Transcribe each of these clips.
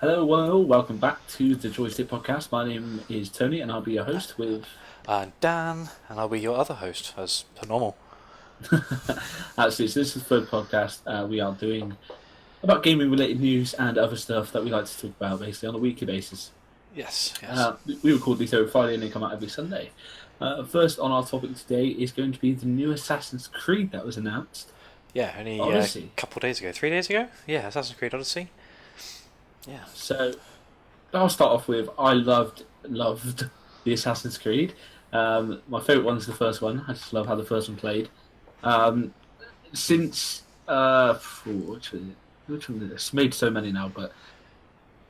Hello, one and all. Welcome back to the Joystick podcast. My name is Tony, and I'll be your host with. Dan, and I'll be your other host, as per normal. Actually, so this is the third podcast we are doing about gaming-related news and other stuff that we like to talk about, basically on a weekly basis. Yes. We record these every Friday, and they come out every Sunday. First on our topic today is going to be the new Assassin's Creed that was announced. Yeah, only a couple of days ago, 3 days ago. Yeah, Assassin's Creed Odyssey. Yeah. So I'll start off with I loved the Assassin's Creed. My favourite one is the first one. I just love how the first one played. Since which one? It's made so many now, but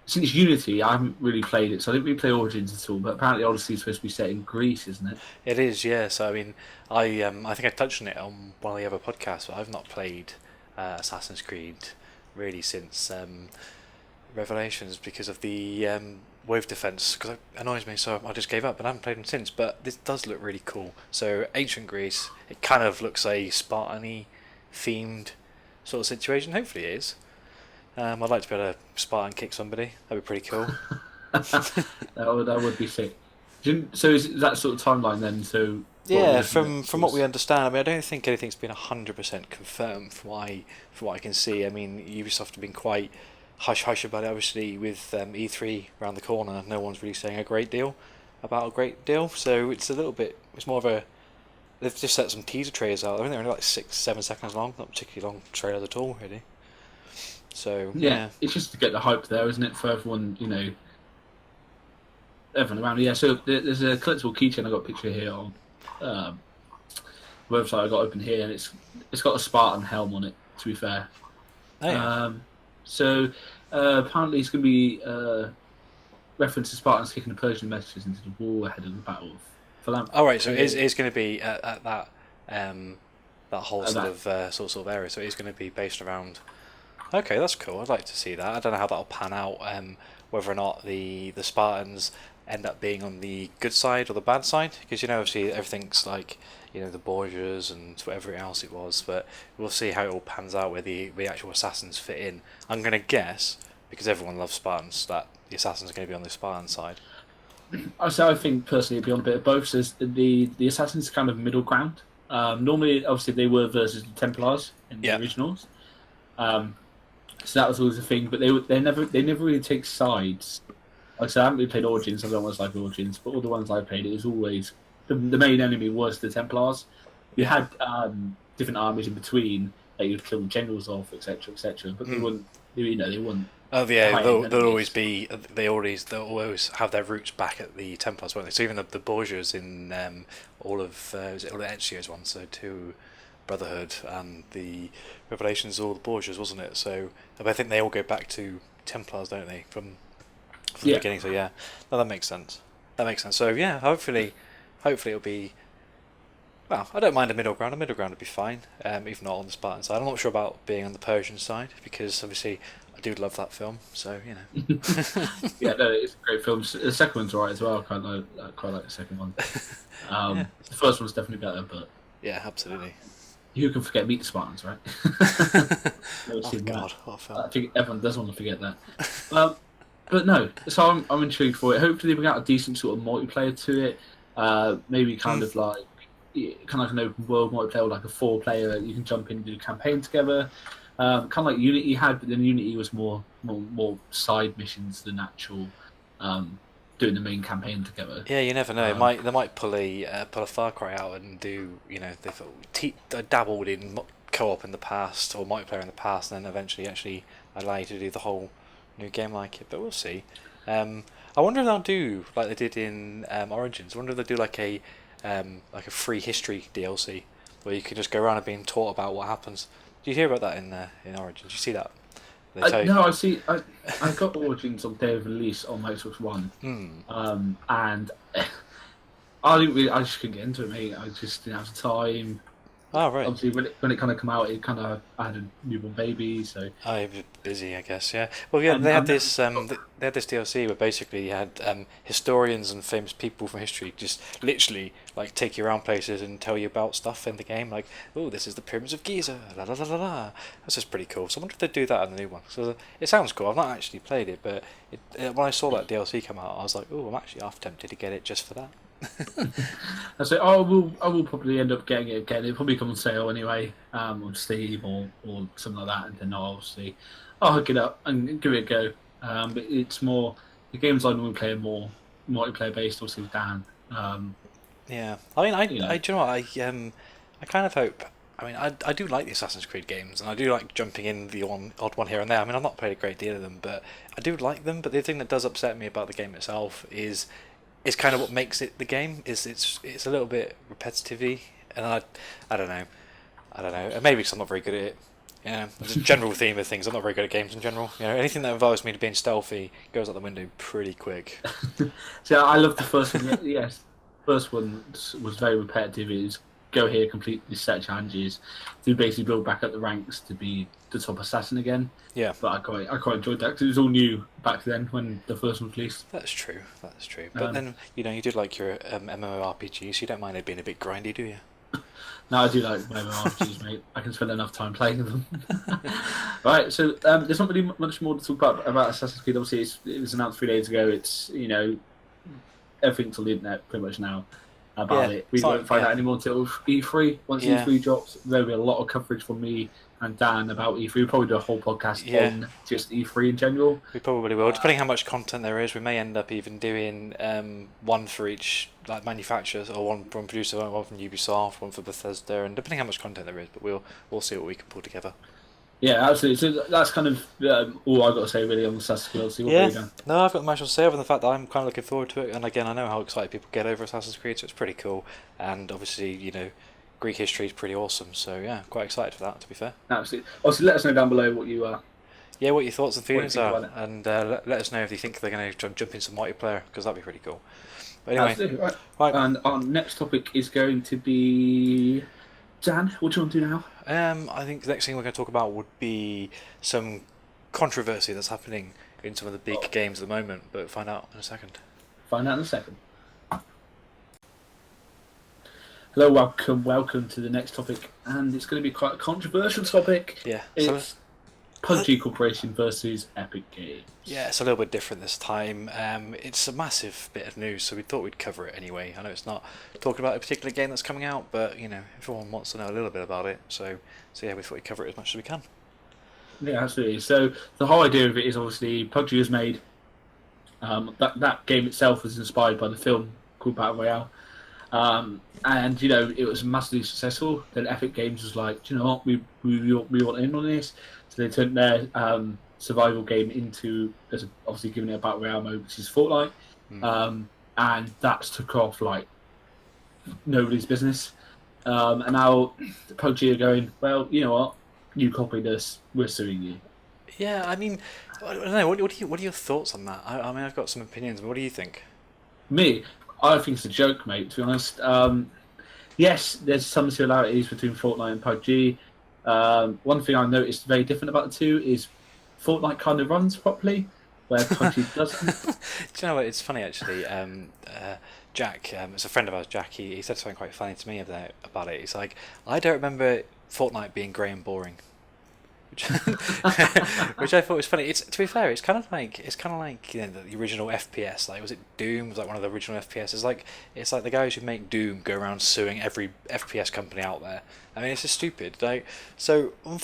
since Unity, I haven't really played it. So I didn't really play Origins at all. But apparently, Odyssey is supposed to be set in Greece, isn't it? It is, yeah. So I mean, I think I touched on it on one of the other podcasts, but I've not played Assassin's Creed really since Revelations because of the wave defense. Because it annoys me, so I just gave up, and I haven't played them since. But this does look really cool. So ancient Greece, it kind of looks a Spartan-y themed sort of situation. Hopefully, it is. I'd like to be able to Spartan kick somebody. That'd be pretty cool. that would be sick. So is that sort of timeline then? So yeah, from what we understand, I mean, I don't think anything's been 100% confirmed from what I can see. I mean, Ubisoft have been quite hush hush about it. Obviously, with E3 around the corner, no one's really saying a great deal about a great deal. So it's a little bit. It's more of a. They've just set some teaser trailers out. I think they're only like 6-7 seconds long. Not particularly long trailers at all, really. So yeah, it's just to get the hype there, isn't it, for everyone? Everyone around. Yeah, so there's a collectible keychain. I got a picture here on the website I got open here, and it's got a Spartan helm on it. To be fair, so apparently it's going to be reference to Spartans kicking the Persian messages into the wall ahead of the battle for that. Oh right, so it is going to be at that whole sort of area. So it is going to be based around. Okay, that's cool. I'd like to see that. I don't know how that'll pan out. Whether or not the Spartans end up being on the good side or the bad side, because obviously everything's like the Borgias and whatever else it was. But we'll see how it all pans out where the actual assassins fit in. I'm gonna guess because everyone loves Spartans that the assassins are going to be on the Spartan side. I think personally it'd be on a bit of both. So the assassins kind of middle ground. Normally, obviously, they were versus the Templars in the originals. So that was always a thing, but they never really take sides. Like I said, I haven't really played Origins. I don't always like Origins, but all the ones I played, it was always the main enemy was the Templars. You had different armies in between that you'd kill generals off, etc., etc. But they wouldn't. They wouldn't. Oh yeah, they'll always be. They'll always have their roots back at the Templars, won't they? So even the Borgias in all of Ezio's ones, so two. Brotherhood and the Revelations, all the Borgias, wasn't it? So I think they all go back to Templars, don't they, from the beginning? So yeah, no, that makes sense. So yeah, hopefully it'll be. Well, I don't mind a middle ground. A middle ground would be fine, even not on the Spartan side. I'm not sure about being on the Persian side because obviously I do love that film. So Yeah, no, it's a great film. The second one's alright as well. I quite like the second one. The first one's definitely better, but yeah, absolutely. Who can forget Meet the Spartans, right? Oh God, what a film. I think everyone does want to forget that. But no, so I'm intrigued for it. Hopefully, we got a decent sort of multiplayer to it. Maybe kind of like an open world multiplayer, like a 4-player. You can jump in and do a campaign together. Kind of like Unity had, but then Unity was more side missions than actual. Doing the main campaign together. Yeah, you never know. They might pull a Far Cry out and do they've dabbled in co-op in the past or multiplayer in the past, and then eventually actually allow you to do the whole new game like it. But we'll see. I wonder if they'll do like they did in Origins. I wonder if they'll do like a free history DLC where you can just go around and being taught about what happens. Did you hear about that in Origins? Did you see that? No, I see. I got Origins on day of release on Xbox One, and I just couldn't get into it, mate. I just didn't have the time. Oh, right. Obviously, when it kind of come out, I had a newborn baby, so. Oh, you're busy, I guess. Yeah. Well, yeah. And They had this. They had this DLC where basically you had historians and famous people from history just literally like take you around places and tell you about stuff in the game. Like, oh, this is the pyramids of Giza. La la la la la. That's just pretty cool. So I wonder if they do that in the new one. So it sounds cool. I've not actually played it, but when I saw that DLC come out, I was like, oh, I'm actually half tempted to get it just for that. I say, I will probably end up getting it again. It'll probably come on sale anyway, on Steam or something like that, and then I'll hook it up and give it a go. But it's more the games I normally play are more multiplayer based, obviously with Dan. Yeah, I mean, You know. do you know what? I kind of hope. I mean, I do like the Assassin's Creed games, and I do like jumping in the odd one here and there. I mean, I've not played a great deal of them, but I do like them. But the thing that does upset me about the game itself is kind of what makes it the game. Is it's a little bit repetitive-y, and I don't know. Maybe because I'm not very good at it. Yeah, there's a general theme of things. I'm not very good at games in general. You know, anything that involves me to being stealthy goes out the window pretty quick. So I love the first one. Yes, first one was very repetitive. It was go here, complete this set of challenges, to basically build back up the ranks to be the top assassin again. Yeah, but I quite enjoyed that because it was all new back then when the first one was released. That's true. But then you did like your MMORPGs. You don't mind it being a bit grindy, do you? No, I do like MMORPGs, mate. I can spend enough time playing them. Right, so there's not really much more to talk about Assassin's Creed. Obviously, it was announced 3 days ago. It's everything's on the internet pretty much now about it. We won't find out anymore until E3. Once E3 drops, there'll be a lot of coverage from me and Dan about E3. We'll probably do a whole podcast on just E3 in general. We probably will. Depending how much content there is, we may end up even doing one for each like manufacturers, or one from producer, one from Ubisoft, one for Bethesda, and depending how much content there is, but we'll see what we can pull together. Yeah, absolutely. So that's kind of all I've got to say really on Assassin's Creed Odyssey. What about you, Dan? No, I've got much to say other than the fact that I'm kind of looking forward to it, and again, I know how excited people get over Assassin's Creed, so it's pretty cool, and obviously, Greek history is pretty awesome, so yeah, quite excited for that, to be fair. Absolutely. Also, let us know down below what you are. Yeah, what your thoughts and feelings are, and let us know if you think they're going to jump into multiplayer, because that'd be pretty cool. But anyway, absolutely. Right. And our next topic is going to be Dan. What do you want to do now? I think the next thing we're going to talk about would be some controversy that's happening in some of the big games at the moment, but find out in a second. Hello, welcome to the next topic, and it's going to be quite a controversial topic. Yeah. It's Pubg Corporation versus Epic Games. Yeah, it's a little bit different this time. It's a massive bit of news, so we thought we'd cover it anyway. I know it's not talking about a particular game that's coming out, but everyone wants to know a little bit about it. So yeah, we thought we'd cover it as much as we can. Yeah, absolutely. So the whole idea of it is obviously Pubg was made. That game itself was inspired by the film called Battle Royale. And it was massively successful. Then Epic Games was like, do you know what, we want in on this. So they turned their survival game into, obviously giving it a Battle Royale mode, which is Fortnite. And that's took off like nobody's business. And now Pubg are going, well, you know what, you copied us, we're suing you. Yeah, I mean, I don't know. What are your thoughts on that? I mean, I've got some opinions. But what do you think? Me, I think it's a joke, mate. To be honest, yes, there's some similarities between Fortnite and Pubg. One thing I noticed very different about the two is Fortnite kind of runs properly, where Pubg doesn't. Do you know what? It's funny actually. Jack, it's a friend of ours, Jack. He said something quite funny to me about it. He's like, I don't remember Fortnite being grey and boring. Which I thought was funny. To be fair, it's kind of like the original FPS. Like, was it Doom? Was like one of the original FPS? It's like the guys who make Doom go around suing every FPS company out there. I mean, it's just stupid. Like, so on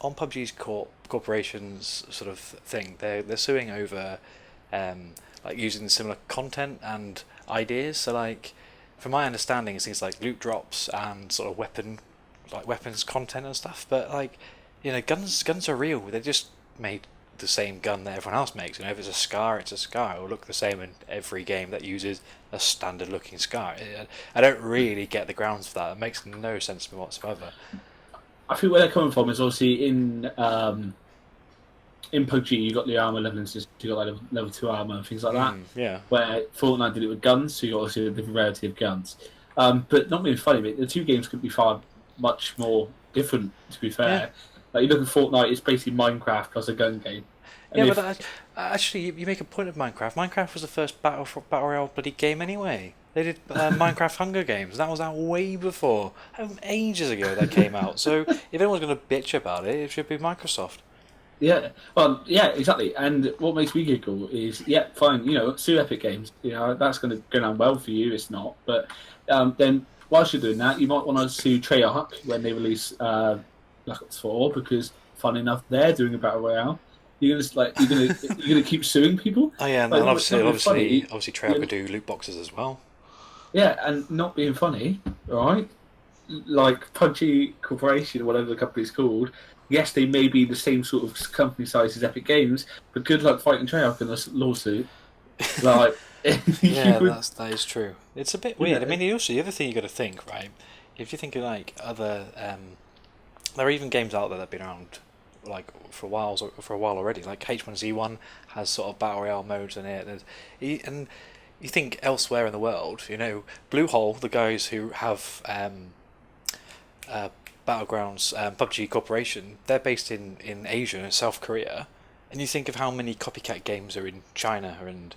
Pubg's corporation's sort of thing, they're suing over like using similar content and ideas. So like, from my understanding, it's things like loot drops and sort of weapons content and stuff, but guns are real. They just made the same gun that everyone else makes. If it's a SCAR, it's a SCAR. It will look the same in every game that uses a standard looking SCAR. I don't really get the grounds for that. It makes no sense to me whatsoever. I think where they're coming from is obviously in Pubg you got the armor leveling system, you got like level 2 armor and things like that. Yeah. Where Fortnite did it with guns, so you got obviously a different variety of guns. But not being funny, mate, the two games could be far much more different. To be fair, like you look at Fortnite, it's basically Minecraft plus a gun game. And Yeah, but actually, you make a point of Minecraft. Minecraft was the first battle royale bloody game anyway. They did Minecraft Hunger Games. That was out way before, ages ago that came out. So if anyone's going to bitch about it, it should be Microsoft. Yeah, well, yeah, exactly. And what makes me giggle is, yeah, fine, sue Epic Games. That's going to go down well for you. It's not, but then whilst you're doing that, you might want to sue Treyarch when they release Black Ops 4 because, fun enough, they're doing a battle royale. You're gonna keep suing people. Oh yeah, and like, obviously Treyarch could do loot boxes as well. Yeah, and not being funny, right? Like Pubg Corporation or whatever the company's called. Yes, they may be the same sort of company size as Epic Games, but good luck fighting Treyarch in this lawsuit. Like, that is true. It's a bit weird. I mean, also the other thing you got to think, right? If you think of like other, there are even games out there that have been around like for a while already. Like H1Z1 has sort of battle royale modes in it, and you think elsewhere in the world, Bluehole, the guys who have Battlegrounds, Pubg Corporation, they're based in Asia and South Korea, and you think of how many copycat games are in China and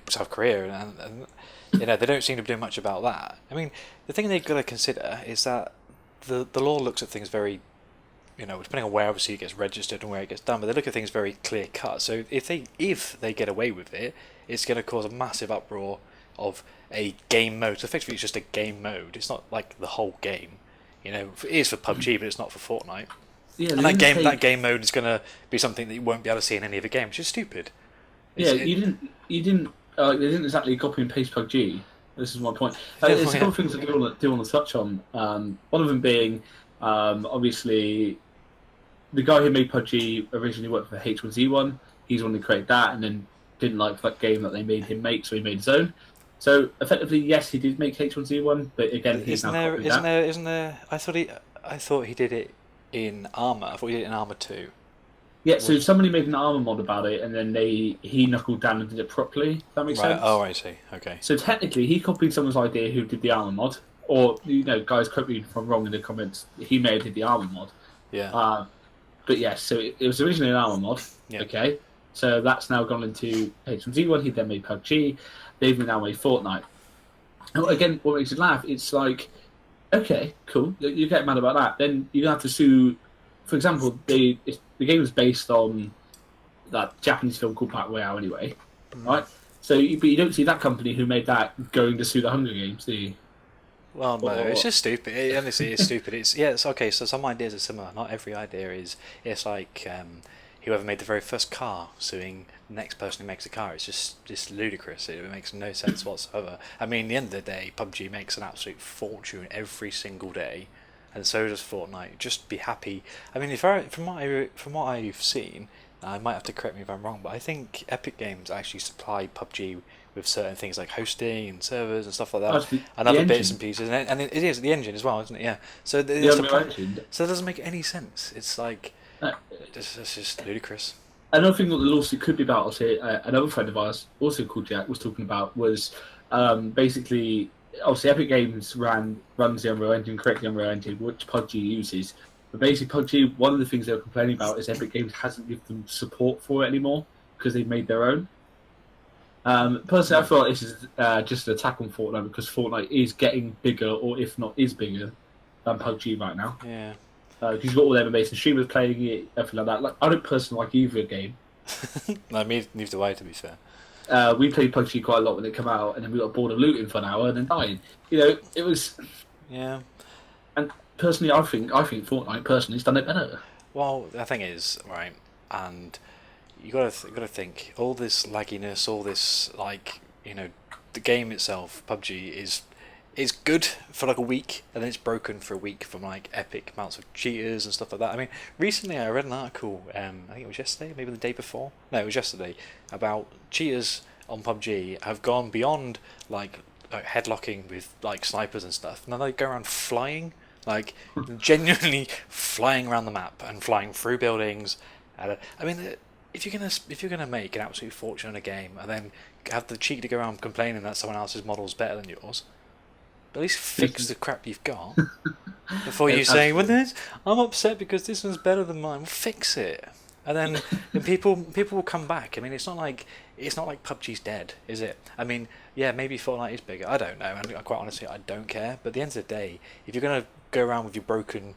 South Korea, and they don't seem to be doing much about that. I mean, the thing they've got to consider is that the law looks at things very, depending on where obviously it gets registered and where it gets done, but they look at things very clear cut. So if they get away with it, it's going to cause a massive uproar of a game mode. So effectively, it's just a game mode. It's not like the whole game. It is for PUBG, but it's not for Fortnite. Yeah, and that game mode is going to be something that you won't be able to see in any other game, which is stupid. You didn't. They didn't exactly copy and paste PUBG. This is my point. There's a couple of things I do want to touch on. One of them being, obviously, the guy who made PUBG originally worked for H1Z1. He's the one who created that, and then didn't like that game that they made him make, so he made his own. So effectively, yes, he did make H1Z1, but again, he's isn't there? I thought he did it in Armour. I thought he did it in Armour 2. Yeah, so somebody made an Armour mod about it, and then he knuckled down and did it properly. If that makes sense. Oh, I see. Okay. So technically, he copied someone's idea who did the Armour mod, or guys, correct me if I'm wrong in the comments. He may have did the Armour mod. Yeah. But yes, so it was originally an Armour mod. Yeah. Okay. So that's now gone into H1Z1. He then made PUBG. They've now made Fortnite. And again, what makes it laugh? It's like, okay, cool. You get mad about that. Then you have to sue. For example, the game was based on that Japanese film called Battle Royale, anyway, right? So, but you don't see that company who made that going to sue the Hunger Games, do you? Well, no, it's just stupid. Honestly, it's stupid. It's okay. So some ideas are similar. Not every idea is. It's like whoever made the very first car suing the next person who makes a car. It's just ludicrous. It makes no sense whatsoever. I mean, at the end of the day, PUBG makes an absolute fortune every single day, and so does Fortnite. Just be happy. I mean, from what I've seen, I might have to correct me if I'm wrong, but I think Epic Games actually supply PUBG with certain things like hosting and servers and stuff like that, and other bits and pieces, and it is the engine as well, isn't it? Yeah. So so it doesn't make any sense. It's like it's just ludicrous. Another thing that the lawsuit could be about, I'll say, another friend of ours, also called Jack, was talking about was basically, obviously Epic Games runs the Unreal Engine, correct the Unreal Engine, which PUBG uses. But basically PUBG, one of the things they were complaining about is Epic Games hasn't given them support for it anymore because they've made their own. Personally, I feel like this is just an attack on Fortnite because Fortnite is getting bigger, or if not is bigger, than PUBG right now. Yeah. Because you've got all them amazing streamers playing it, everything like that. Like, I don't personally like either game. No, neither do I, to be fair. We played PUBG quite a lot when it came out, and then we got bored of looting for an hour and then dying. It was. Yeah. And personally, I think Fortnite personally has done it better. Well, the thing is, right, and you gotta think all this lagginess, all this the game itself, PUBG is good for like a week, and then it's broken for a week from like epic amounts of cheaters and stuff like that. I mean, recently I read an article, I think it was yesterday, maybe the day before. No, it was yesterday, about cheaters on PUBG have gone beyond like headlocking with like snipers and stuff. And then they go around flying, like genuinely flying around the map and flying through buildings. I mean, if you're gonna make an absolute fortune in a game and then have the cheek to go around complaining that someone else's model's better than yours, But at least fix the crap you've got before you say, "Well, I'm upset because this one's better than mine." Well, fix it, and then people will come back. I mean, it's not like PUBG's dead, is it? I mean, yeah, maybe Fortnite is bigger. I don't know, and quite honestly, I don't care. But at the end of the day, if you're gonna go around with your broken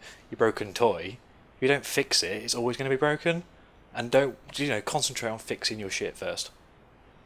toy, if you don't fix it, it's always going to be broken. And don't concentrate on fixing your shit first.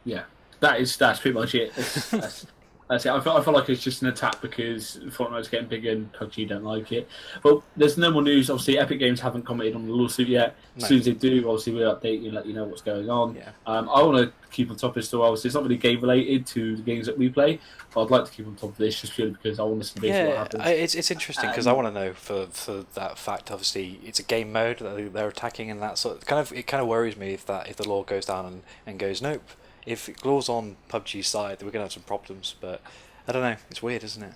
Yeah, that's pretty much it. That's it. I feel like it's just an attack because Fortnite's getting bigger and PUBG don't like it. Well, there's no more news. Obviously, Epic Games haven't commented on the lawsuit yet. No. As soon as they do, obviously we'll update you and let you know what's going on. Yeah. I want to keep on top of this still. Obviously, it's not really game related to the games that we play, but I'd like to keep on top of this just purely because I want to see what happens. It's interesting because I want to know for that fact. Obviously, it's a game mode that they're attacking, and that sort of it kind of worries me if the law goes down and goes nope. If law's on PUBG's side, we're gonna have some problems, but I don't know. It's weird, isn't it?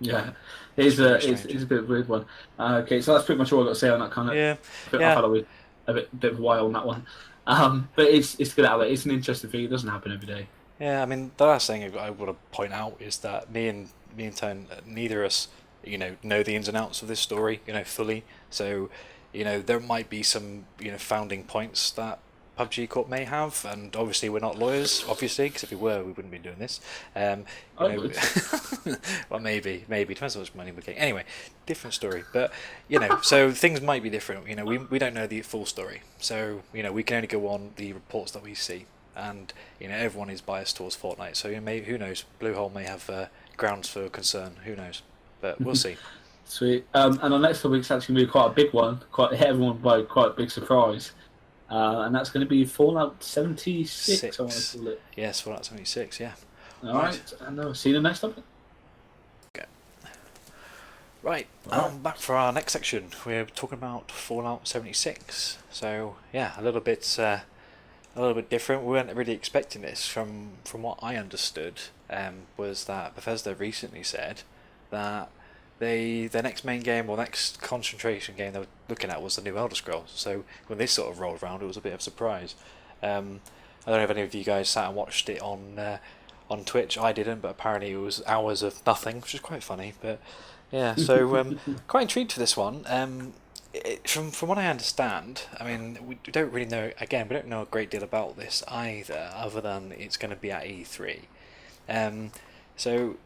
Yeah, it's a bit of a weird one. Okay, so that's pretty much all I've got to say on that kind of. Yeah. I've had a bit of a while on that one. But it's good out there. It's an interesting thing. It doesn't happen every day. Yeah, I mean, the last thing I want to point out is that me and Tone, neither of us, know the ins and outs of this story, fully. So, there might be some, founding points that PUBG Corp may have, and obviously we're not lawyers, obviously, because if we were, we wouldn't be doing this. Well, maybe depends on how much money we're getting. Anyway, different story. But so things might be different. We don't know the full story, so we can only go on the reports that we see, and everyone is biased towards Fortnite. So maybe, who knows? Bluehole may have grounds for concern. Who knows? But we'll see. Sweet. And our next topic's actually going to be quite a big one. Hit everyone by quite a big surprise. And that's going to be Fallout 76, I want to call it. Yes, Fallout 76, yeah. Alright, and I'll see you in the next topic. Okay. Right, back for our next section. We're talking about Fallout 76. So, yeah, a little bit different. We weren't really expecting this. From what I understood, was that Bethesda recently said that their next main game or next concentration game they were looking at was the new Elder Scrolls. So when this sort of rolled around, it was a bit of a surprise. I don't know if any of you guys sat and watched it on Twitch. I didn't, but apparently it was hours of nothing, which is quite funny. But yeah, so quite intrigued for this one. From what I understand, I mean, we don't really know. Again, we don't know a great deal about this either, other than it's going to be at E3. So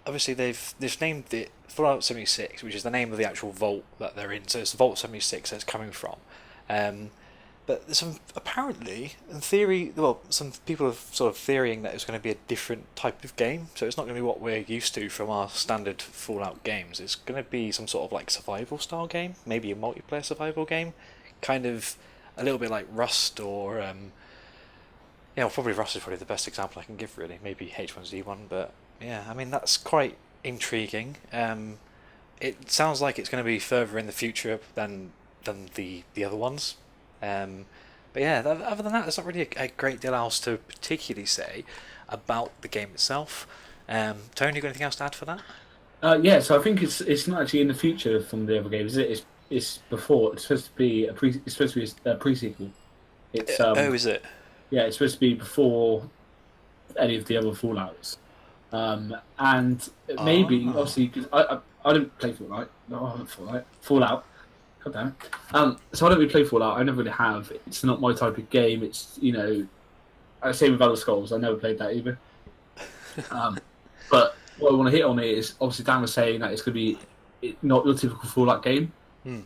obviously they've named it Fallout 76, which is the name of the actual vault that they're in. So it's the Vault 76 that's coming from. But there's apparently, in theory, some people are sort of theorying that it's going to be a different type of game. So it's not going to be what we're used to from our standard Fallout games. It's going to be some sort of like survival style game, maybe a multiplayer survival game, kind of a little bit like Rust or probably Rust is probably the best example I can give, really. Maybe H1Z1, but yeah, I mean that's quite intriguing. It sounds like it's going to be further in the future than the other ones. But yeah, other than that, there's not really a great deal else to particularly say about the game itself. Tony, you got anything else to add for that? Yeah, so I think it's not actually in the future from the other games, is it? It's before. It's supposed to be a pre-sequel. It's is it? Yeah, it's supposed to be before any of the other Fallouts. And maybe obviously because I don't play Fortnite. No, I haven't Fallout. God damn it. So I don't really play Fallout. I never really have. It's not my type of game. It's same with Elder Scrolls. I never played that either. But what I want to hit on is obviously Dan was saying that it's going to be not your typical Fallout game.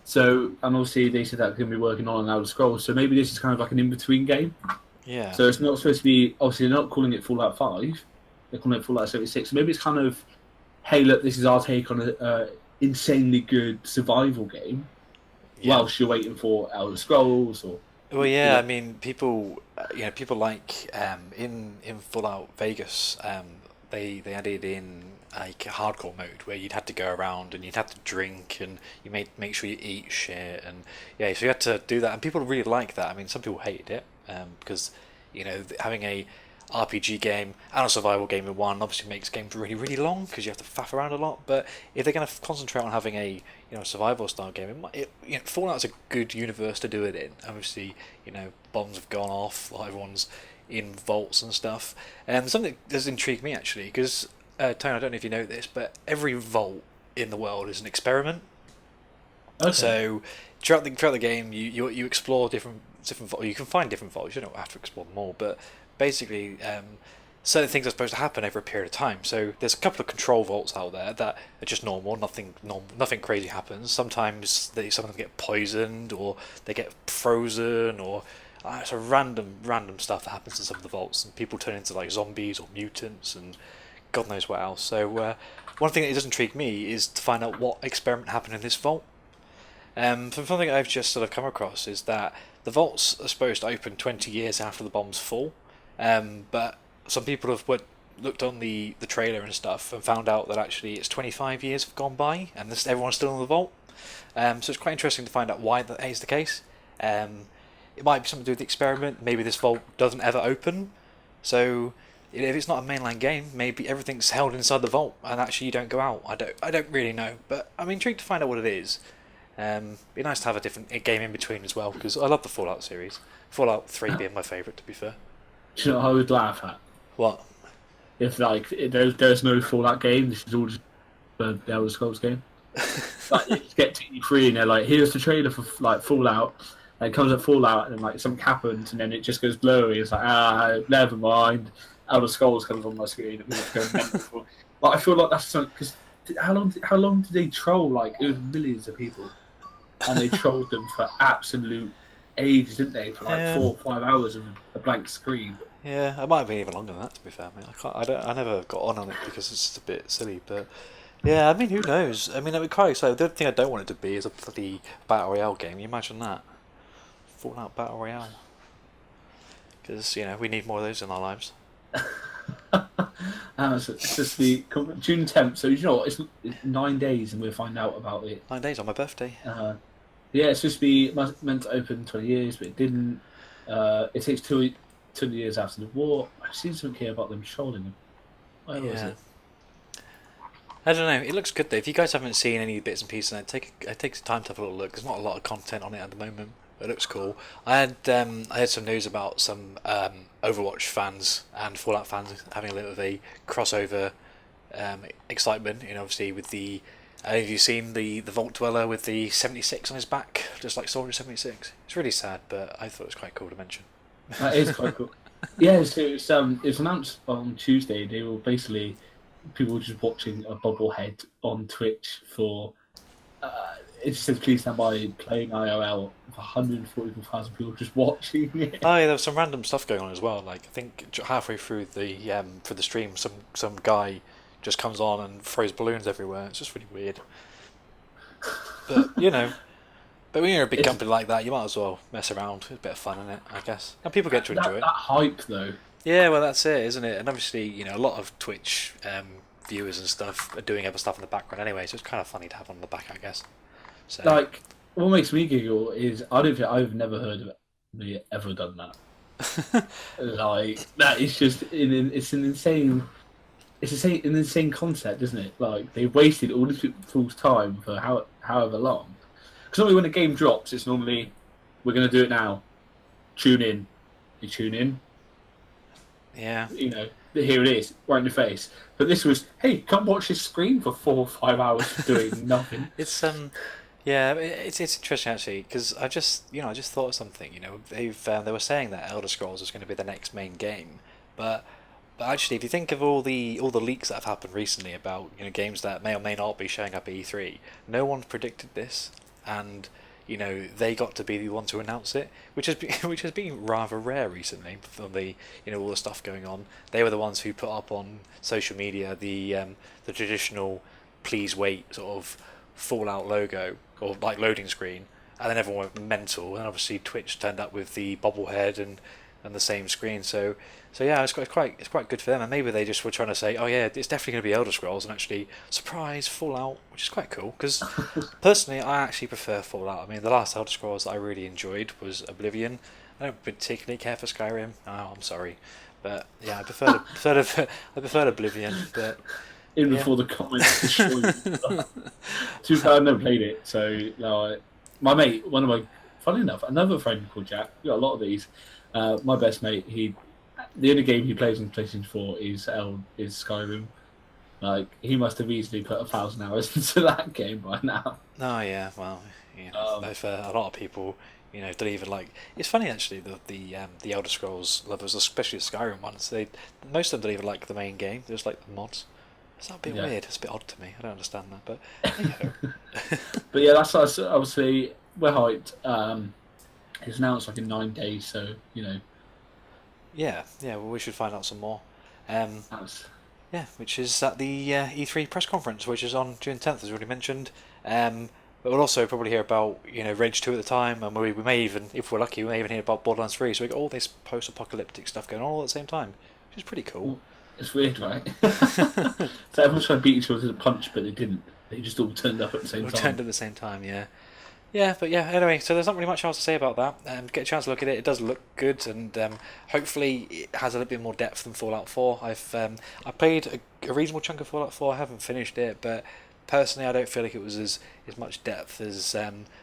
So and obviously they said that they're going to be working on an Elder Scrolls. So maybe this is kind of like an in-between game. Yeah. So it's not supposed to be. Obviously, they're not calling it Fallout 5. They're calling it Fallout 76. So maybe it's kind of, hey, look, this is our take on a insanely good survival game. Yeah. Whilst you're waiting for Elder Scrolls or. Well, yeah, I mean, people like in Fallout Vegas, they added in like a hardcore mode where you'd had to go around and you'd have to drink and you make sure you eat shit and yeah, so you had to do that and people really like that. I mean, some people hated it because having a RPG game and a survival game in one obviously makes games really, really long because you have to faff around a lot. But if they're going to concentrate on having a survival style game, Fallout's a good universe to do it in. Obviously, bombs have gone off, everyone's in vaults and stuff. And something that does intrigue me actually because Tony, I don't know if you know this, but every vault in the world is an experiment. Okay. So throughout the game, you explore different vaults. You can find different vaults. You don't have to explore them all, but basically, certain things are supposed to happen over a period of time. So there's a couple of control vaults out there that are just normal. Nothing crazy happens. Sometimes some of them get poisoned, or they get frozen, or it's a random stuff that happens in some of the vaults, and people turn into like zombies or mutants, and God knows what else. So one thing that does intrigue me is to find out what experiment happened in this vault. From something I've just sort of come across is that the vaults are supposed to open 20 years after the bombs fall, but some people have looked on the trailer and stuff and found out that actually it's 25 years have gone by and everyone's still in the vault. So it's quite interesting to find out why that is the case. It might be something to do with the experiment. Maybe this vault doesn't ever open. So if it's not a mainline game, maybe everything's held inside the vault and actually you don't go out. I don't really know, but I'm intrigued to find out what it is. Be nice to have a different game in between as well, because I love the Fallout series. Fallout 3 being my favourite, to be fair. Do you know what I would laugh at? What? If there's no Fallout game, this is all just the Elder Scrolls game. Like you get to E3 and they're like, here's the trailer for like Fallout. And it comes up Fallout and like something happens and then it just goes blurry. It's like never mind. Elder Scrolls comes on my screen. But I feel like that's something because how long did they troll? Like it was millions of people. And they trolled them for absolute ages, didn't they? For like 4 or 5 hours of a blank screen. Yeah, it might have been even longer than that. To be fair, I never got on it because it's just a bit silly. But yeah, I mean, who knows? I mean, it'd be quite exciting. The other thing I don't want it to be is a bloody battle royale game. You imagine that? Fallout battle royale. Because we need more of those in our lives. So it's just the June 10th. So you know what? It's 9 days, and we'll find out about it. 9 days on my birthday. Yeah, it's supposed to be meant to open 20 years, but it didn't. It takes 2 years after the war. I've seen something here about them trolling them. Where was it? I don't know. It looks good though. If you guys haven't seen any bits and pieces, it takes time to have a little look. There's not a lot of content on it at the moment. It looks cool. I had some news about some Overwatch fans and Fallout fans having a little bit of a crossover excitement. Obviously with the. Have you seen the Vault Dweller with the 76 on his back, just like Soldier 76? It's really sad, but I thought it was quite cool to mention. That is quite cool. Yeah, so it was announced on Tuesday. They were basically people were just watching a bobblehead on Twitch for. It says please stand by playing IRL with 144,000 people just watching it. Oh yeah, there was some random stuff going on as well. Like I think halfway through the stream, some guy just comes on and throws balloons everywhere. It's just really weird. But but when you're a big company like that, you might as well mess around. It's a bit of fun, isn't it? I guess, and people get to enjoy it. That hype though. Yeah, well, that's it, isn't it? And obviously, a lot of Twitch viewers and stuff are doing other stuff in the background anyway, so it's kind of funny to have on the back, I guess. So. Like, what makes me giggle is I've never heard of anybody ever done that. Like that is just it's an insane concept, isn't it? Like they've wasted all these people's time for however long. Because normally when a game drops, it's normally we're going to do it now. Tune in. You tune in. Yeah. Here it is, right in your face. But this was, hey, come watch this screen for 4 or 5 hours doing nothing. It's yeah, it's interesting actually because I just thought of something. They were saying that Elder Scrolls is going to be the next main game, but actually, if you think of all the leaks that have happened recently about games that may or may not be showing up at E3, no one predicted this, and they got to be the one to announce it, which has been rather rare recently from the all the stuff going on. They were the ones who put up on social media the traditional please wait sort of Fallout logo or like loading screen, and then everyone went mental, and obviously Twitch turned up with the bobblehead and the same screen. So yeah, it's quite good for them, and maybe they just were trying to say, oh yeah, it's definitely going to be Elder Scrolls, and actually surprise Fallout, which is quite cool. Because personally, I actually prefer Fallout. I mean, the last Elder Scrolls that I really enjoyed was Oblivion. I don't particularly care for Skyrim. Oh, I'm sorry, but yeah, I preferred Oblivion. But even before the comments destroyed it. Too bad I never played it. So my mate, funny enough, another friend called Jack. We got a lot of these. My best mate, the only game he plays on PlayStation 4 is Skyrim. Like, he must have easily put 1,000 hours into that game by now. Oh yeah, well, if a lot of people, don't even like. It's funny actually the Elder Scrolls lovers, especially the Skyrim ones. Most of them don't even like the main game. They just like the mods. Is that a bit weird? It's a bit odd to me. I don't understand that, but But yeah, that's us. Obviously we're hyped. It's announced like in 9 days, so Yeah. Well, we should find out some more. That's... Yeah, which is at the E3 press conference, which is on June 10th, as already mentioned. But we'll also probably hear about Rage 2 at the time, and we may even, if we're lucky, we may even hear about Borderlands 3. So we got all this post-apocalyptic stuff going on all at the same time, which is pretty cool. It's weird, right? So everyone's trying to beat each other to the punch, but they didn't. They just all turned up at the same time. Turned at the same time, yeah. Yeah, but yeah, anyway, so there's not really much else to say about that. Get a chance to look at it. It does look good, and hopefully it has a little bit more depth than Fallout 4. I played a reasonable chunk of Fallout 4. I haven't finished it, but personally I don't feel like it was as much depth as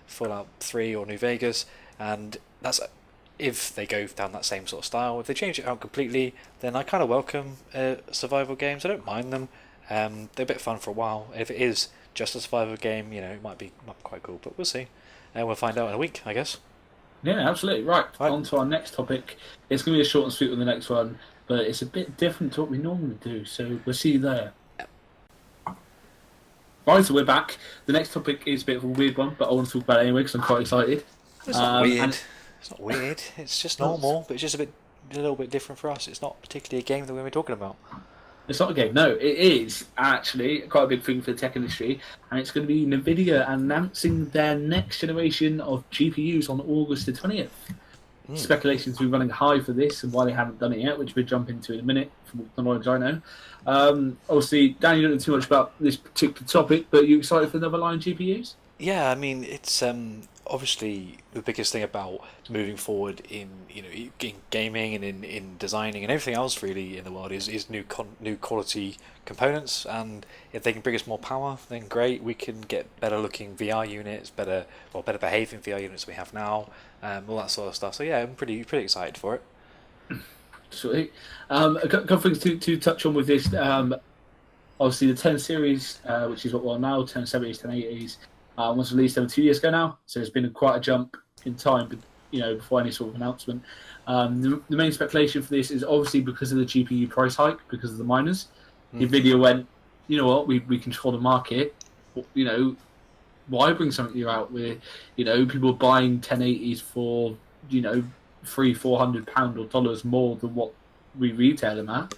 Fallout 3 or New Vegas, and that's if they go down that same sort of style. If they change it out completely, then I kind of welcome survival games. I don't mind them. They're a bit fun for a while. If it is just a survival game, it might be quite cool, but we'll see. And we'll find out in a week, I guess. Yeah, absolutely. Right, on to our next topic. It's going to be a short and sweet with the next one, but it's a bit different to what we normally do, so we'll see you there. Right, so we're back. The next topic is a bit of a weird one, but I want to talk about it anyway because I'm quite excited. It's not weird. It's not weird. It's just normal, but it's just a little bit different for us. It's not particularly a game that we're talking about. It's not a game, no. It is actually quite a big thing for the tech industry, and it's going to be NVIDIA announcing their next generation of GPUs on August the 20th. Speculation's been running high for this and why they haven't done it yet, which we'll jump into in a minute from the knowledge I know. Obviously, Dan, you don't know too much about this particular topic, but are you excited for another line of GPUs? Yeah, I mean, it's obviously the biggest thing about moving forward in gaming and in designing and everything else really in the world is new quality components, and if they can bring us more power, then great. We can get better looking VR units, better behaving VR units we have now, all that sort of stuff. So yeah, I'm pretty excited for it. Sweet. A couple of things to touch on with this. Obviously, the 10 series, which is what we're on now, 1070s, 1080s. Was released over 2 years ago now, so it's been quite a jump in time, but before any sort of announcement. The main speculation for this is obviously because of the GPU price hike, because of the miners. NVIDIA went, you know what, we control the market. Why bring something new out where people are buying 1080s for £300-400 or dollars more than what we retail them at.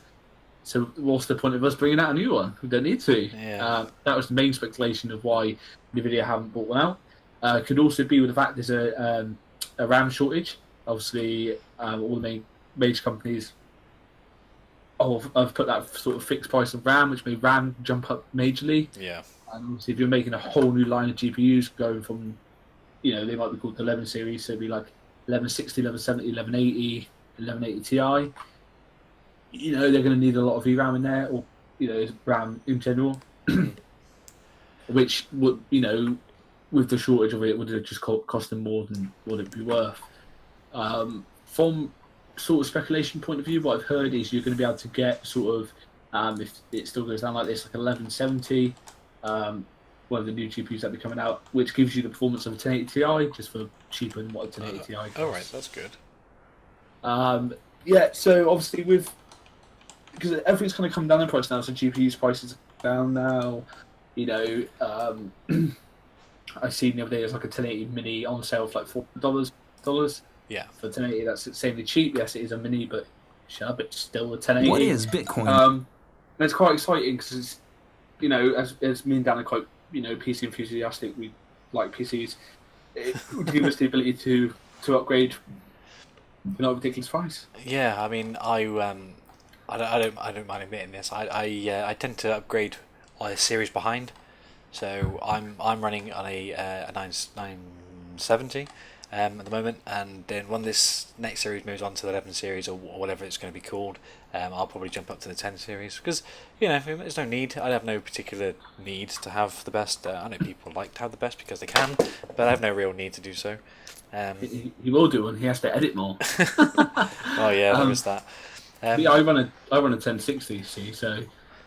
So what's the point of us bringing out a new one? We don't need to. Yeah. That was the main speculation of why NVIDIA haven't bought one out. Could also be with the fact there's a RAM shortage. Obviously, all the major companies have put that sort of fixed price of RAM, which made RAM jump up majorly. Yeah. And obviously, if you're making a whole new line of GPUs going from, they might be called the 11 series, so it'd be like 1160, 1170, 1180, 1180 Ti. They're going to need a lot of VRAM in there, or RAM in general, which would with the shortage of it would have just cost them more than what it'd be worth. From sort of speculation point of view, what I've heard is you're going to be able to get sort of if it still goes down like this, like 1170, one of the new GPUs that be coming out, which gives you the performance of a 1080 Ti just for cheaper than what a 1080 Ti costs. All right, that's good. Yeah, so obviously because everything's kind of come down in price now, so GPUs prices are down now. I seen the other day there's like a 1080 mini on sale for like $4. Yeah. For 1080, that's insanely cheap. Yes, it is a mini, but it's still a 1080. What is Bitcoin? And it's quite exciting because as me and Dan are quite PC enthusiastic, we like PCs. It would give us the ability to upgrade for not a ridiculous price. Yeah, I mean, I don't mind admitting this. I tend to upgrade a series behind, so I'm running on a 970 at the moment, and then when this next series moves on to the 11 series or whatever it's going to be called, I'll probably jump up to the 10 series because there's no need. I have no particular need to have the best. I know people like to have the best because they can, but I have no real need to do so. He will do, and he has to edit more. Oh yeah, there is that. Yeah, I run a 1060, see, so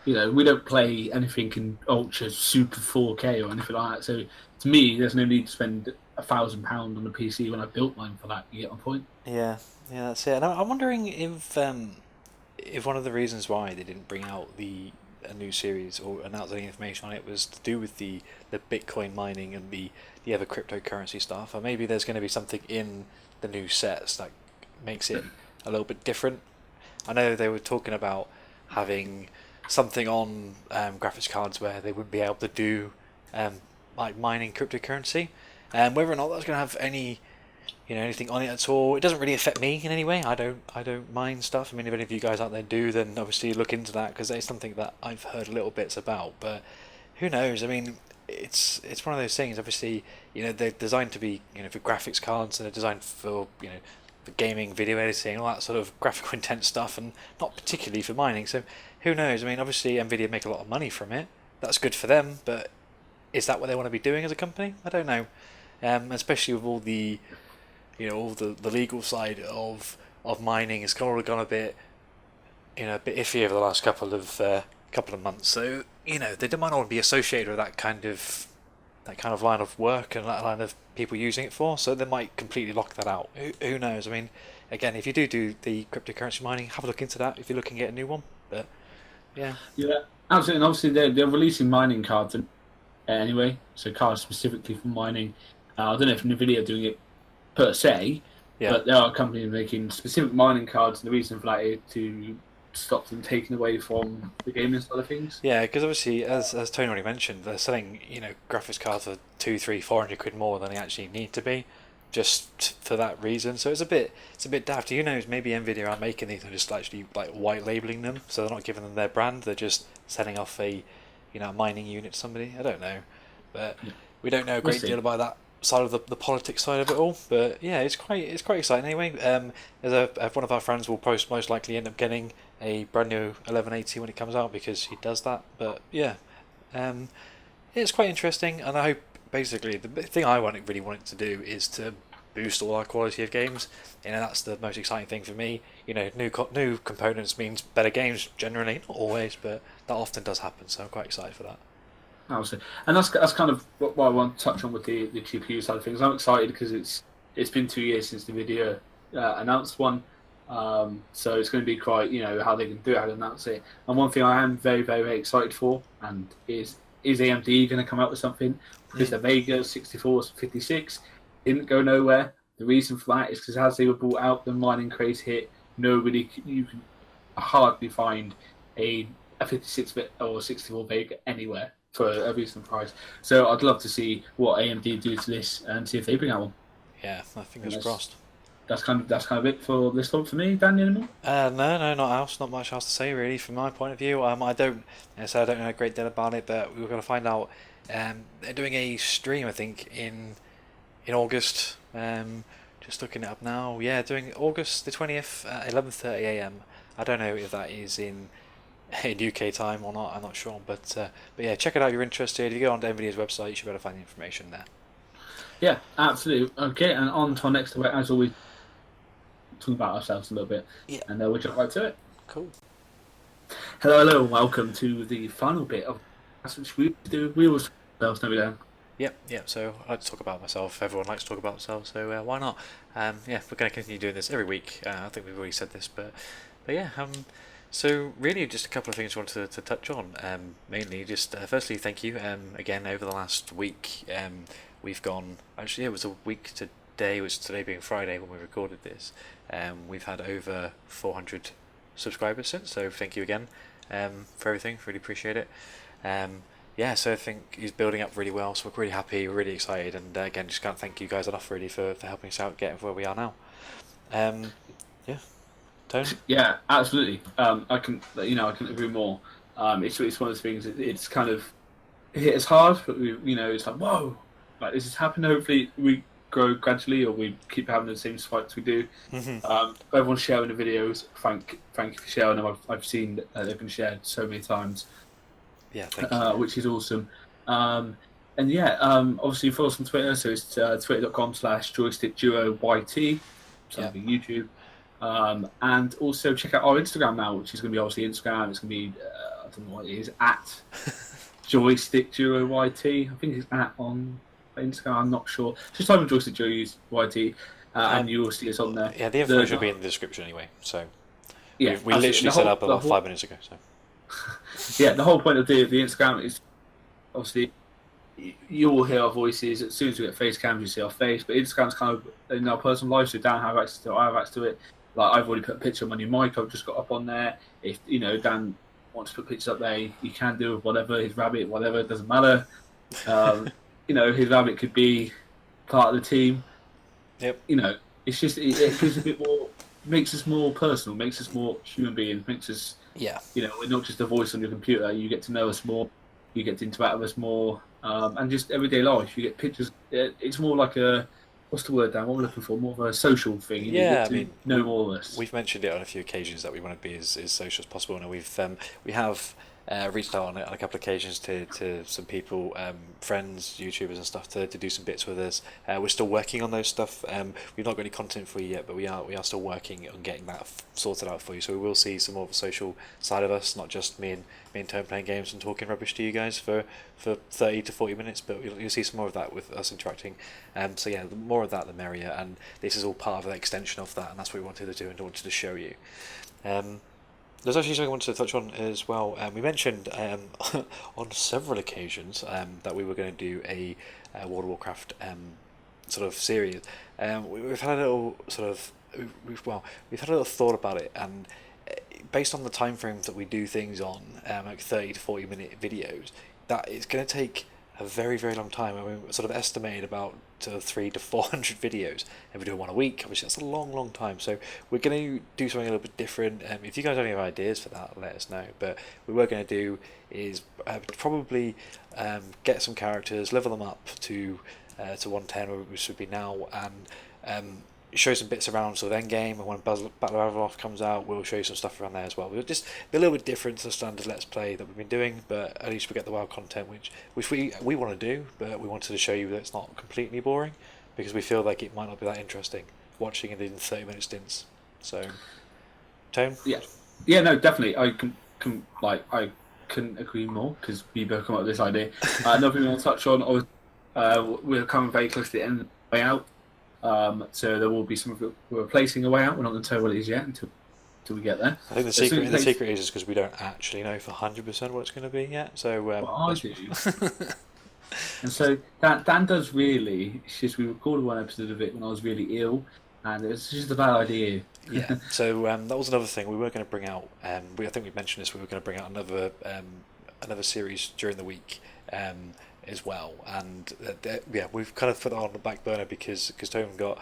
we don't play anything in ultra super 4K or anything like that. So to me, there's no need to spend £1,000 on a PC when I built mine for that. You get my point? Yeah, that's it. And I'm wondering if one of the reasons why they didn't bring out a new series or announce any information on it was to do with the Bitcoin mining and the other cryptocurrency stuff, or maybe there's going to be something in the new sets that makes it a little bit different. I know they were talking about having something on graphics cards where they wouldn't be able to do like mining cryptocurrency, and whether or not that's going to have anything on it at all. It doesn't really affect me in any way. I don't mind stuff. I mean, if any of you guys out there do, then obviously look into that, because it's something that I've heard little bits about. But who knows? I mean, it's one of those things. Obviously, they're designed to be for graphics cards, and they're designed for for gaming, video editing, all that sort of graphical intent stuff, and not particularly for mining. So who knows? I mean, obviously NVIDIA make a lot of money from it. That's good for them, but is that what they want to be doing as a company? I don't know. Especially with all the all the legal side of mining has kind of gone a bit a bit iffy over the last couple of months. So they might not want to be associated with that kind of line of work and that line of people using it for. So they might completely lock that out. Who knows? I mean, again, if you do the cryptocurrency mining, have a look into that if you're looking at a new one. But yeah, absolutely. And obviously they're releasing mining cards anyway, so cards specifically for mining. I don't know if NVIDIA are doing it per se, but there are companies making specific mining cards, and the reason for that is to stop them taking away from the gaming side of things. Yeah, because obviously, as Tony already mentioned, they're selling graphics cards for 200, 300, 400 quid more than they actually need to be, just for that reason. So it's a bit daft. Who knows? Maybe NVIDIA are making these and just actually like white labeling them, so they're not giving them their brand. They're just selling off a mining unit to somebody. I don't know, but we don't know a great deal about that side of the politics side of it all. But yeah, it's quite exciting anyway. As one of our friends will most likely end up getting a brand new 1180 when it comes out, because he does that. But yeah, it's quite interesting, and I hope basically the thing I really want it to do is to boost all our quality of games. That's the most exciting thing for me. New components means better games generally, not always, but that often does happen. So I'm quite excited for that. Absolutely. And that's kind of what I want to touch on with the GPU side of things. I'm excited because it's been 2 years since NVIDIA announced one, so it's going to be quite how they can do it, how to announce it. And one thing I am very, very, very excited for, and is AMD going to come out with something, because the Vega 6456 didn't go nowhere. The reason for that is because as they were brought out, the mining craze hit. You can hardly find a 56-bit or 64 Vega anywhere for a reasonable price. So I'd love to see what AMD do to this and see if they bring out one. Yeah, my fingers crossed. That's kind of it for this one for me. Dan, anymore? No, not much else to say really from my point of view. I don't know a great deal about it, but we were going to find out. They're doing a stream, I think, in August. Just looking it up now. Yeah, doing August the 20th at 11:30 AM. I don't know if that is in UK time or not, I'm not sure, but yeah, check it out if you're interested. If you go on to NVIDIA's website, you should be able to find the information there. Yeah, absolutely. Okay, and on to our next topic, as always, talk about ourselves a little bit, and we'll jump right to it. Cool. Hello, welcome to the final bit of which we do. We always ourselves, don't we, Dan? Yep. So I like to talk about myself. Everyone likes to talk about themselves, so why not? We're going to continue doing this every week. I think we've already said this, but yeah. So really, just a couple of things I wanted to touch on. Mainly, just firstly, thank you. Again, over the last week, we've gone. Actually, it was a week today. Which today being Friday when we recorded this. We've had over 400 subscribers since. So thank you again for everything. Really appreciate it. So I think he's building up really well. So we're really happy. We're really excited. And again, just can't thank you guys enough really for helping us out getting where we are now. Tony? Yeah, absolutely. I can agree more. It's one of those things. It's kind of hit us hard, but it's like whoa, like this has happened. Hopefully, we grow gradually, or we keep having the same spikes we do. Everyone's sharing the videos. Thank you for sharing them. I've seen that they've been shared so many times. Yeah, thank you. Which is awesome. Obviously follow us on Twitter. So it's twitter.com/joystickduoyt. Something YouTube. And also check out our Instagram now, which is going to be obviously Instagram. It's going to be don't know what it is, at Joystick Duo YT. I think it's at on Instagram. I'm not sure. Just type in Joystick Duo YT, and you will see us on there. Yeah, the information will be in the description anyway. So yeah, we literally set up about 5 minutes ago. So yeah, the whole point of the Instagram is obviously you will hear our voices as soon as we get face cams. You see our face, but Instagram's kind of in our personal life. So Dan have access to it, I have access to it. Like I've already put a picture of my new mic. I've just got up on there. If Dan wants to put pictures up there, you can do with whatever, his rabbit, whatever, it doesn't matter. His rabbit could be part of the team. Yep. It's just it gives a bit more, makes us more personal, makes us more human beings, makes us we're not just a voice on your computer. You get to know us more, you get to interact with us more, and just everyday life. You get pictures. It's more like a, what's the word, Dan? What we're looking for, more of a social thing. You get to know more of us. We've mentioned it on a few occasions that we want to be as social as possible, and we have reached out on a couple of occasions to some people, friends, YouTubers and stuff, to do some bits with us. We're still working on those stuff. We've not got any content for you yet, but we are still working on getting that sorted out for you. So we will see some more of the social side of us, not just me and Tone playing games and talking rubbish to you guys for 30 to 40 minutes, but you'll see some more of that with us interacting. So yeah, the more of that the merrier, and this is all part of the extension of that, and that's what we wanted to do and wanted to show you. There's actually something I wanted to touch on as well. We mentioned on several occasions that we were going to do a World of Warcraft sort of series. We've had a little sort of we've had a little thought about it, and based on the time frames that we do things on, like 30 to 40 minute videos, that it's going to take a very, very long time. I mean, we sort of estimated about 300 to 400 videos, and we do one a week. Obviously, that's a long, long time. So we're going to do something a little bit different. If you guys have any ideas for that, let us know. But what we're going to do is probably get some characters, level them up to 110, which would be now, and show some bits around sort of end game, and when Battle of Azeroth comes out, we'll show you some stuff around there as well. We'll just be a little bit different to the standard Let's Play that we've been doing, but at least we get the WoW content, which we want to do, but we wanted to show you that it's not completely boring, because we feel like it might not be that interesting watching it in 30-minute stints. So, Tone? Yeah, no, definitely. I couldn't agree more, because we both come up with this idea. Another thing I want to touch on, we're coming very close to the end of the way out. So there will be some of it we're replacing a way out. We're not going to tell what it is yet until we get there. I think the secret is because we don't actually know for 100% what it's going to be yet. So I do. And so Dan does really. It's just we recorded one episode of it when I was really ill, and it was just a bad idea. Yeah. So that was another thing we were going to bring out. I think we mentioned this. We were going to bring out another series during the week. As well, and we've kind of put that on the back burner because Tone got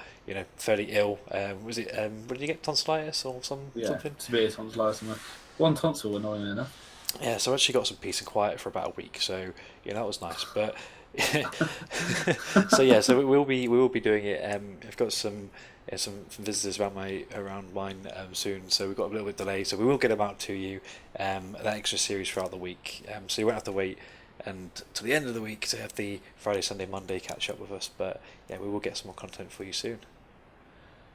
fairly ill. Was it? What did you get, tonsillitis or something? Severe tonsillitis. One tonsil, annoying enough. Yeah, so I actually got some peace and quiet for about a week. So that was nice. But so we will be doing it. I've got some visitors around mine soon, so we've got a little bit of delay. So we will get them out to you, that extra series throughout the week. So you won't have to wait and to the end of the week to have the Friday, Sunday, Monday catch up with us. But yeah, we will get some more content for you soon.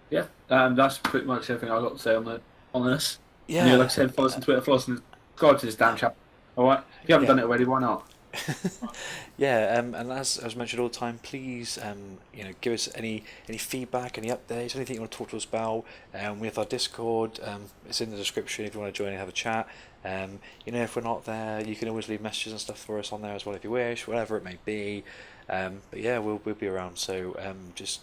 Yeah, that's pretty much everything I've got to say on this. Yeah, like I said, follow us on Twitter, follow us and subscribe to this damn channel. Alright? If you haven't done it already, why not? Yeah, and as mentioned all the time, please give us any feedback, any updates, anything you want to talk to us about. We have our Discord, it's in the description if you want to join and have a chat. If we're not there, you can always leave messages and stuff for us on there as well if you wish, whatever it may be. But yeah, we'll be around, so just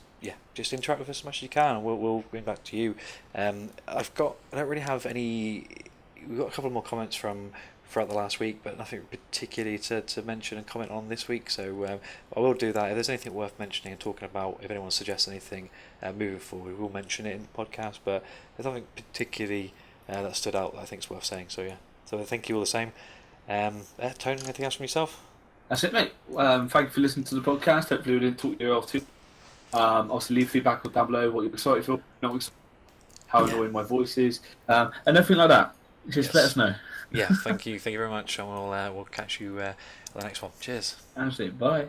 interact with us as much as you can, and we'll bring back to you. I don't really have any. We've got a couple more comments throughout the last week, but nothing particularly to mention and comment on this week, so I will do that. If there's anything worth mentioning and talking about, if anyone suggests anything moving forward, we'll mention it in the podcast, but there's nothing particularly that stood out that I think is worth saying, so yeah. So thank you all the same. Tone, anything else from yourself? That's it, mate. Thank you for listening to the podcast. Hopefully we didn't talk you off too. Obviously leave feedback down below, what you're excited for, how annoying my voice is, and everything like that. Just let us know. Yeah, thank you very much, and we'll catch you on the next one. Cheers. Absolutely, bye.